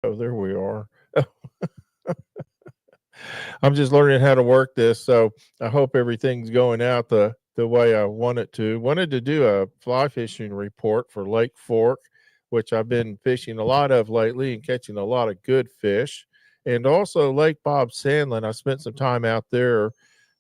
Oh, there we are. I'm just learning how to work this, so I hope everything's going out the way I want it to. Wanted to do a fly fishing report for Lake Fork, which I've been fishing a lot of lately and catching a lot of good fish, and also Lake Bob Sandlin. I spent some time out there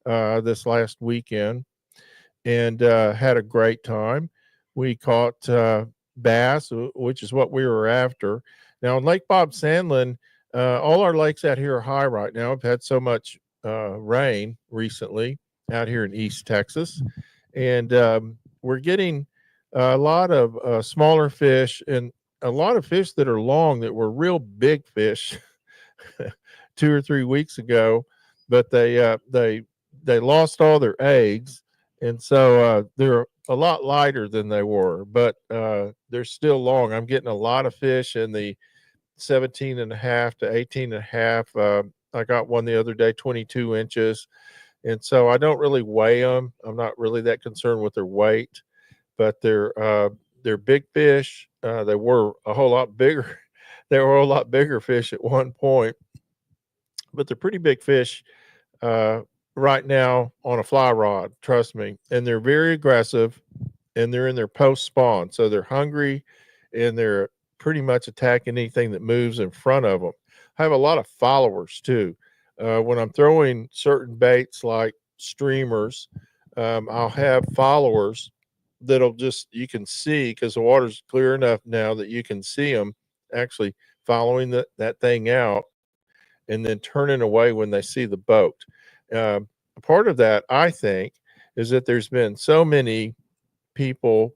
this last weekend and had a great time. We caught bass, which is what we were after. Now, in Lake Bob Sandlin, all our lakes out here are high right now. I've had so much rain recently out here in East Texas, and we're getting a lot of smaller fish and a lot of fish that are long that were real big fish 2 or 3 weeks ago, but they lost all their eggs, and so they're a lot lighter than they were, but they're still long. I'm getting a lot of fish in the 17 and a half to 18 and a half. I got one the other day, 22 inches. And so I don't really weigh them. I'm not really that concerned with their weight, but they're big fish. They were a whole lot bigger. They were a lot bigger fish at one point, but they're pretty big fish uh, right now on a fly rod. Trust me, and they're very aggressive, and they're in their post spawn, so they're hungry, and they're pretty much attacking anything that moves in front of them. I have a lot of followers too. When I'm throwing certain baits like streamers, I'll have followers that'll just you can see because the water's clear enough now that you can see them actually following that thing out and then turning away when they see the boat. Part of that, I think, is that there's been so many people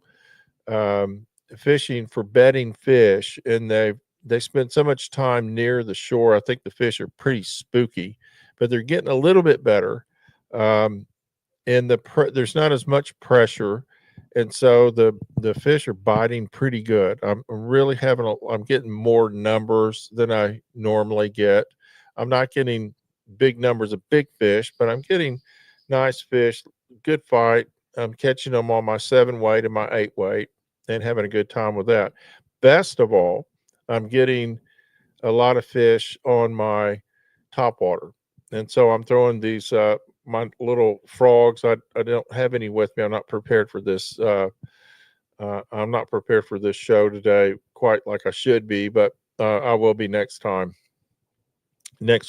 fishing for bedding fish, and they spend so much time near the shore. I think the fish are pretty spooky, but they're getting a little bit better. Um, and there's not as much pressure, and so the fish are biting pretty good. I'm really I'm getting more numbers than I normally get. I'm not getting big numbers of big fish, but I'm getting nice fish, good fight. I'm catching them on my 7 weight and my 8 weight and having a good time with that. Best of all, I'm getting a lot of fish on my top water. And so I'm throwing these my little frogs. I don't have any with me. I'm not prepared for this. I'm not prepared for this show today quite like I should be, but I will be next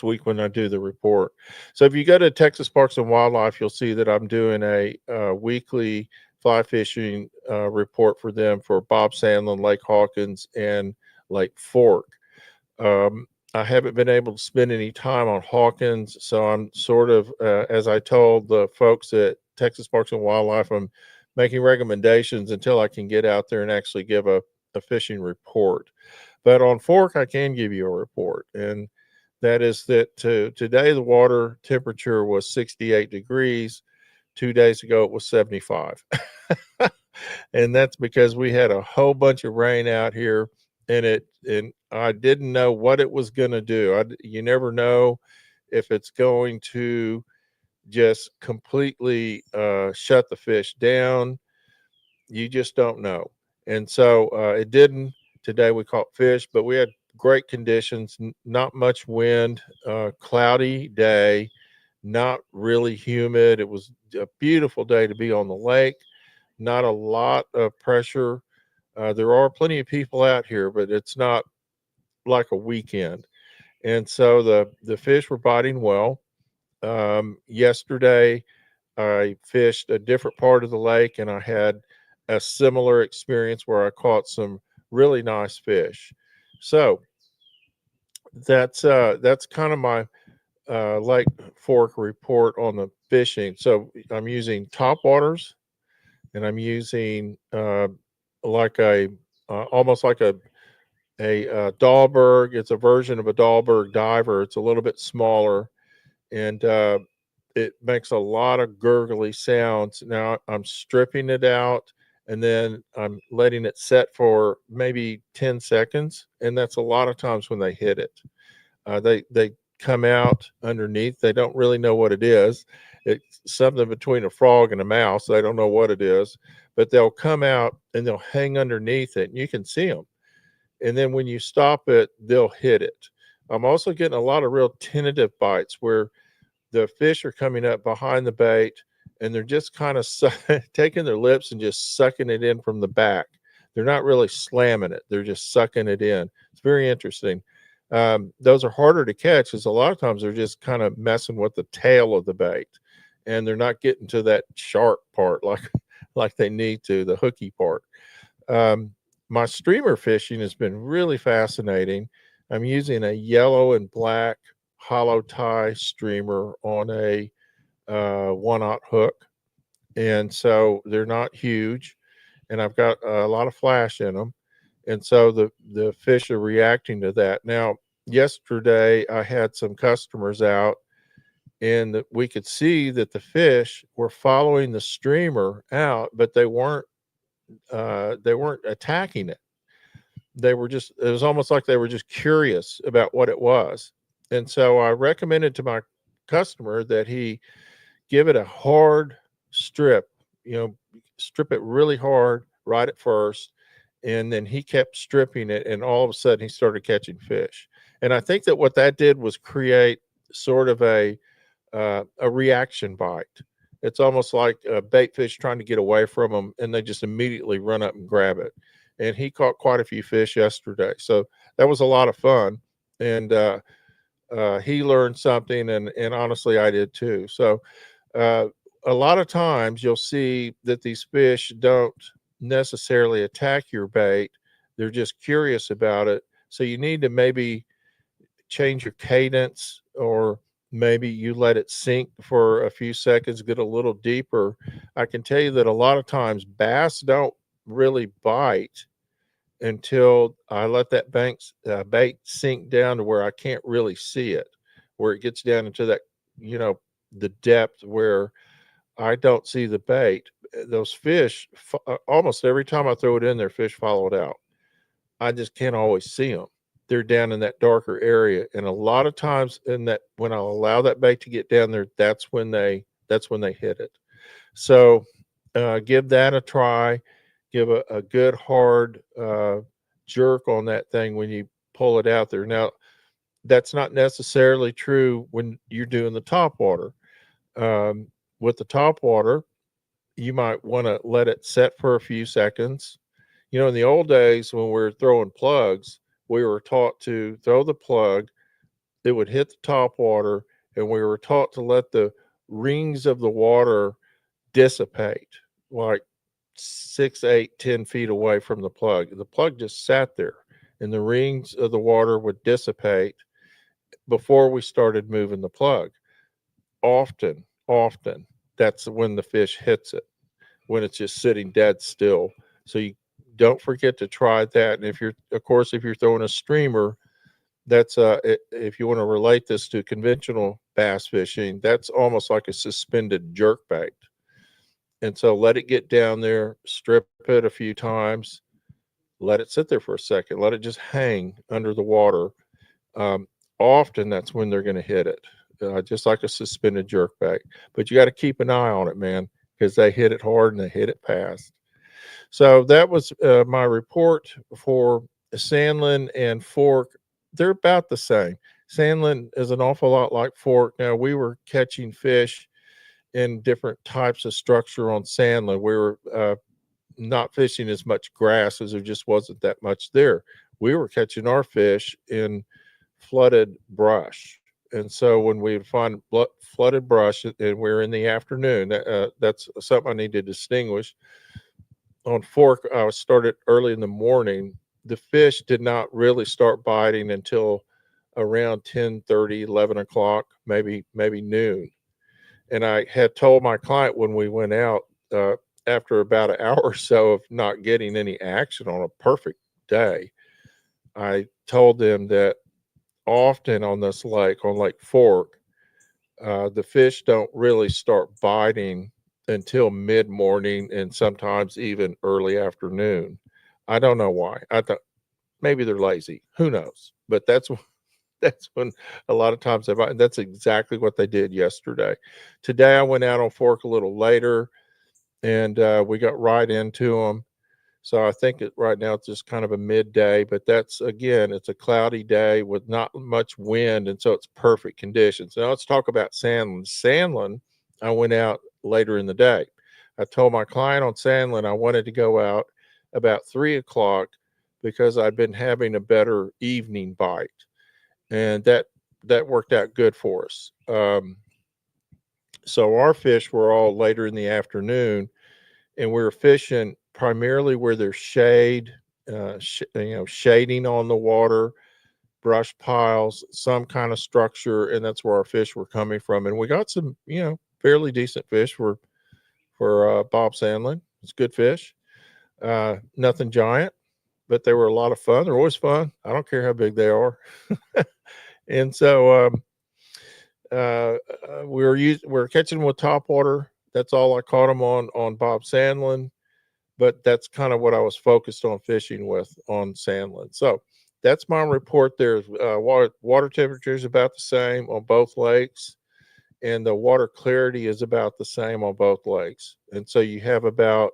week when I do the report. So if you go to Texas Parks and Wildlife, you'll see that I'm doing a weekly fly fishing report for them for Bob Sandlin, Lake Hawkins, and Lake Fork. I haven't been able to spend any time on Hawkins, so I'm sort of, as I told the folks at Texas Parks and Wildlife, I'm making recommendations until I can get out there and actually give a fishing report. But on Fork, I can give you a report, and that is that today the water temperature was 68 degrees. 2 days ago it was 75. And that's because we had a whole bunch of rain out here, and I didn't know what it was going to do. You never know if it's going to just completely shut the fish down. You just don't know. And so it didn't. Today we caught fish, but we had great conditions, not much wind, cloudy day, not really humid. It was a beautiful day to be on the lake, not a lot of pressure. There are plenty of people out here, but it's not like a weekend. And so the fish were biting well. Yesterday, I fished a different part of the lake, and I had a similar experience where I caught some really nice fish. So that's kind of my Lake Fork report on the fishing. So I'm using top waters, and I'm using like a almost like a Dahlberg. It's a version of a Dahlberg diver. It's a little bit smaller, and it makes a lot of gurgly sounds. Now I'm stripping it out, and then I'm letting it set for maybe 10 seconds, and that's a lot of times when they hit it. They come out underneath. They don't really know what it is. It's something between a frog and a mouse. They don't know what it is, but they'll come out and they'll hang underneath it, and you can see them. And then when you stop it, they'll hit it. I'm also getting a lot of real tentative bites where the fish are coming up behind the bait and they're just kind of taking their lips and just sucking it in from the back. They're not really slamming it, they're just sucking it in. It's very interesting. Those are harder to catch because a lot of times they're just kind of messing with the tail of the bait and they're not getting to that sharp part like they need to, the hooky part. Um, my streamer fishing has been really fascinating. I'm using a yellow and black hollow tie streamer on a 1/0 hook, and so they're not huge, and I've got a lot of flash in them, and so the fish are reacting to that. Now, yesterday I had some customers out, and we could see that the fish were following the streamer out, but they weren't attacking it. They were just, it was almost like they were just curious about what it was. And so I recommended to my customer that he give it a hard strip, strip it really hard right at first. And then he kept stripping it, and all of a sudden he started catching fish. And I think that what that did was create sort of a reaction bite. It's almost like a bait fish trying to get away from them, and they just immediately run up and grab it. And he caught quite a few fish yesterday, so that was a lot of fun. And he learned something, and honestly, I did too. So uh, a lot of times you'll see that these fish don't necessarily attack your bait; they're just curious about it. So you need to maybe change your cadence, or maybe you let it sink for a few seconds, get a little deeper. I can tell you that a lot of times bass don't really bite until I let that bait sink down to where I can't really see it, where it gets down into that, the depth where I don't see the bait. Those fish, almost every time I throw it in there, fish follow it out. I just can't always see them. They're down in that darker area, and a lot of times in that, when I allow that bait to get down there, that's when they hit it. So give that a try. Give a good hard jerk on that thing when you pull it out there. Now, that's not necessarily true when you're doing the top water. With the top water, you might want to let it set for a few seconds. In the old days when we were throwing plugs, we were taught to throw the plug, it would hit the top water, and we were taught to let the rings of the water dissipate like 6, 8, 10 feet away from the plug. The plug just sat there, and the rings of the water would dissipate before we started moving the plug. Often, that's when the fish hits it, when it's just sitting dead still. So you don't forget to try that. And if you're throwing a streamer, that's if you want to relate this to conventional bass fishing, that's almost like a suspended jerk bait. And so let it get down there, strip it a few times, let it sit there for a second, let it just hang under the water. Um, Often that's when they're going to hit it, just like a suspended jerk bait. But you got to keep an eye on it, man, because they hit it hard and they hit it fast. So that was my report for Sandlin and Fork. They're about the same. Sandlin is an awful lot like Fork. Now, we were catching fish in different types of structure on Sandlin. We were not fishing as much grass as there just wasn't that much there. We were catching our fish in flooded brush. And so when we would find flooded brush and we're in the afternoon, that's something I need to distinguish. On Fork, I started early in the morning. The fish did not really start biting until around 10:30, 11 o'clock, maybe noon. And I had told my client when we went out, after about an hour or so of not getting any action on a perfect day, I told them that often on this lake, on Lake Fork, the fish don't really start biting until mid-morning and sometimes even early afternoon. I don't know why. I thought maybe they're lazy. Who knows? But that's when a lot of times they bite. And that's exactly what they did yesterday. Today I went out on Fork a little later, and we got right into them. So I think right now it's just kind of a midday, but that's, again, it's a cloudy day with not much wind, and so it's perfect conditions. Now let's talk about Sandlin. Sandlin, I went out later in the day. I told my client on Sandlin I wanted to go out about 3 o'clock because I'd been having a better evening bite, and that worked out good for us. So our fish were all later in the afternoon, and we were fishing primarily where there's shade, shading on the water, brush piles, some kind of structure, and that's where our fish were coming from. And we got some, fairly decent fish for Bob Sandlin. It's good fish, nothing giant, but they were a lot of fun. They're always fun. I don't care how big they are. And so we were catching them with top water. That's all I caught them on Bob Sandlin, but that's kind of what I was focused on fishing with on Sandlin. So that's my report. There's water temperature is about the same on both lakes, and the water clarity is about the same on both lakes. And so you have about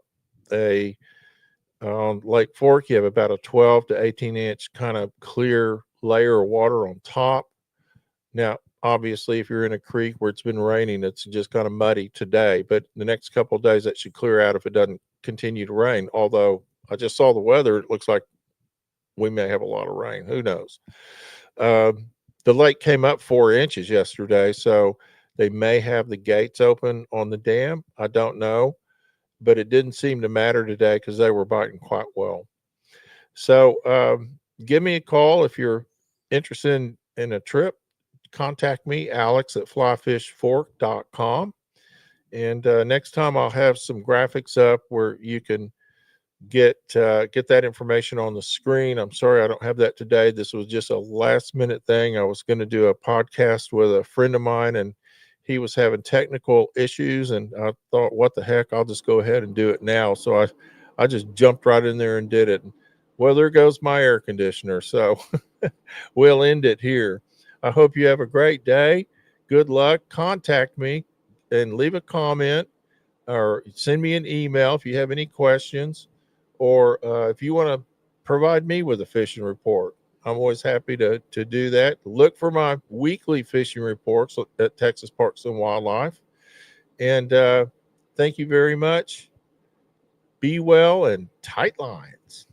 on Lake Fork, you have about a 12 to 18 inch kind of clear layer of water on top. Now, obviously, if you're in a creek where it's been raining, it's just kind of muddy today, but the next couple of days that should clear out if it doesn't continue to rain. Although I just saw the weather, it looks like we may have a lot of rain. Who knows? The lake came up 4 inches yesterday, so they may have the gates open on the dam. I don't know, but it didn't seem to matter today because they were biting quite well. So give me a call if you're interested in a trip. Contact me, Alex at flyfishfork.com. And next time I'll have some graphics up where you can get that information on the screen. I'm sorry I don't have that today. This was just a last minute thing. I was going to do a podcast with a friend of mine, and he was having technical issues, and I thought, what the heck, I'll just go ahead and do it now. So I just jumped right in there and did it. Well, there goes my air conditioner. So we'll end it here. I hope you have a great day. Good luck. Contact me and leave a comment or send me an email if you have any questions, or if you want to provide me with a fishing report. I'm always happy to do that. Look for my weekly fishing reports at Texas Parks and Wildlife. And thank you very much. Be well and tight lines.